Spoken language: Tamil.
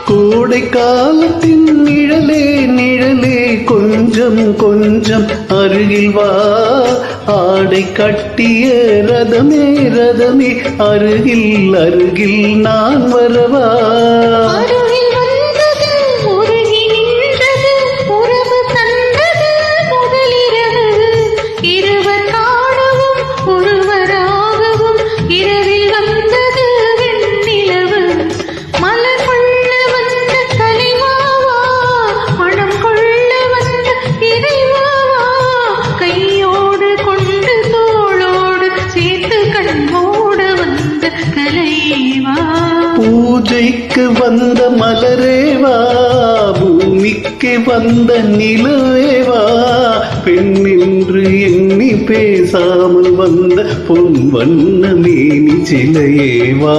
கோடை காலத்தின் நிழலே நிழலே கொஞ்சம் கொஞ்சம் அருகில் வா. ஆடை கட்டிய ரதமே ரதமே அருகில் அருகில் நான் வரவா. பூஜைக்கு வந்த மலரேவா, பூமிக்கு வந்த நிலவேவா, பெண் என்று எண்ணி பேசாமல் வந்த பொன் வண்ண மேனி சிலையேவா.